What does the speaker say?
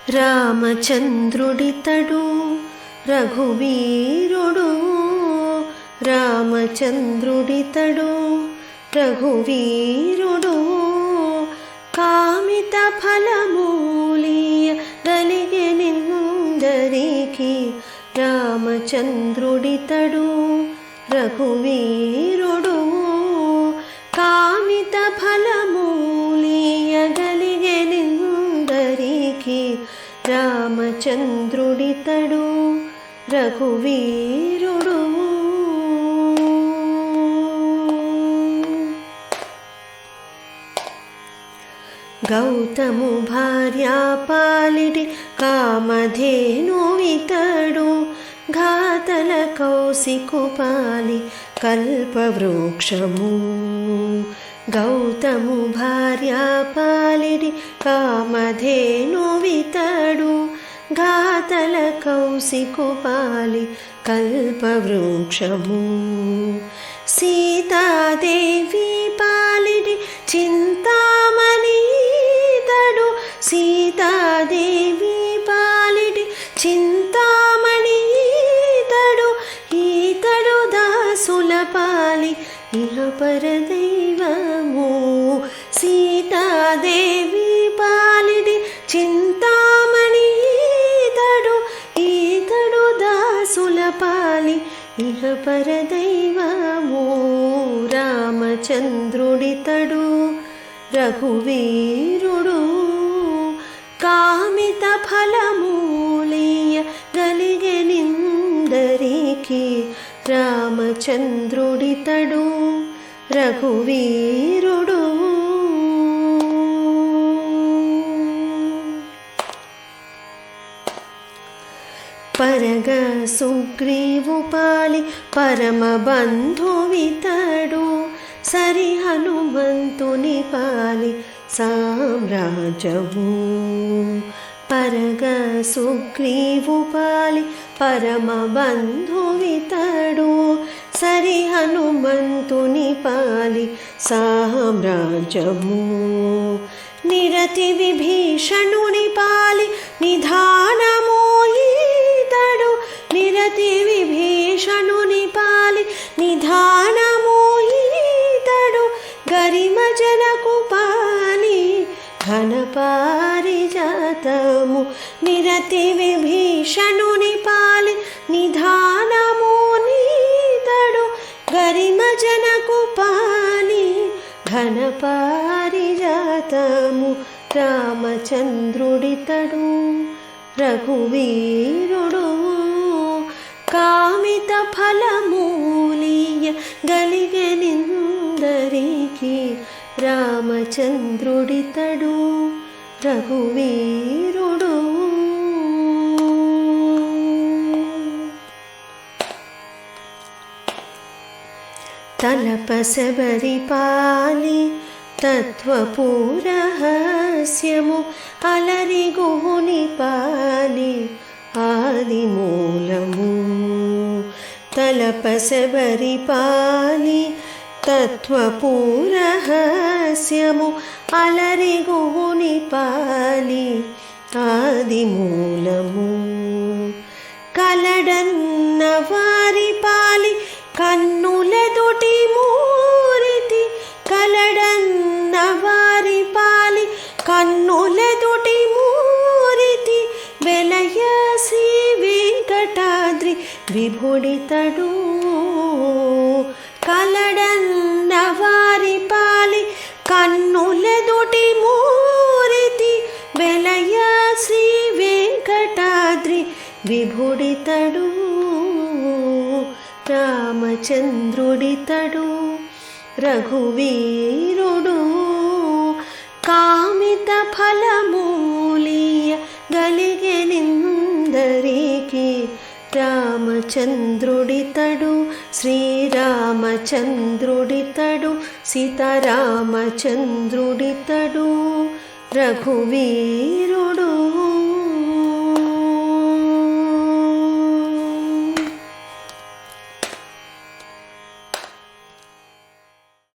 రామచంద్రుడితడు రఘువీరుడు, రామచంద్రుడితడు రఘువీరుడు. కామిత ఫలమూలియ గలిగెనిందరికి, రామచంద్రుడితడు రఘువీరుడు. కామిత ఫలమూలియ గలిగెనిందరికి, రామచంద్రుడితడు రఘువీరుడు. గౌతము భార్యా పాలిడి కామధేనువితడు, ఘాతల కౌశికుపాలి కల్పవృక్షము. గౌతము భార్యా పాలిడి కామధేనువితడు, ఘాతల కౌశికుపాలి కల్పవృక్షము. సీతాదేవి పాలిడి చింతామణితడు, సీతాదేవి పాలిడి చింతామణితడు. ఈతడు దాసుల పాలి ఇహ పరదైవము, సీతాదేవి పాలిడి చింతామణితడు. ఈతడు దాసుల పాలి ఇహ పరదైవము. రామచంద్రుడితడు రఘువీరుడు. కామిత ఫలమూలియ గలిగెనిందరికి, రామచంద్రుడితడు రఘువీరుడు. పరగ సుగ్రీవుపాలి పరమ బంధువితడు, సరి హనుమంతుని పాలి సామ్రాజ్యము. పరగ సుగ్రీవుపాలి పరమ బంధువితడు, సరి హనుమంతుని పాలి సామ్రాజ్యము. నిరతి విభీషణుని పాలి నిధానము ఈతడు, నిరతి విభీషణుని పాలి నిధానము ఈతడు. గరిమజనకు పాలి ఘనపారిజాతము, నిరతి విభీషణుని పాలి నిధానము నీతడు. గరిమజనకు పాలి ఘనపారిజాతము. రామచంద్రుడితడు రఘువీరుడు. కామిత ఫలమూలియ గలిగెనిందరికి, రామచంద్రుడితడు రఘువీరుడు. తలపశబరి పాలి తత్వపూరహస్యము, అలరి గుహుని పాలి ఆదిమూలము. తలపశబరి పాలి తత్వపూరహస్యము, అలరి గుహుని పాలి ఆదిమూలము. కలడన్న వారి పాలి కన్నులెదుటి మూరితి, కలడన్న వారి పాలి కన్నులెదుటి మూరితి. వెలయ శ్రీ వెంకటాద్రి విభుడితడు, కలడన్న వారి పాలి కన్నులెదుటి మూరితి. వెలయ శ్రీ వెంకటాద్రి విభుడితడు. రామచంద్రుడితడు రఘువీరుడు. కామిత ఫలమూలియ గలిగెనిందరికి, రామచంద్రుడితడు శ్రీరామచంద్రుడితడు. సీతారామచంద్రుడితడు రఘువీరుడు.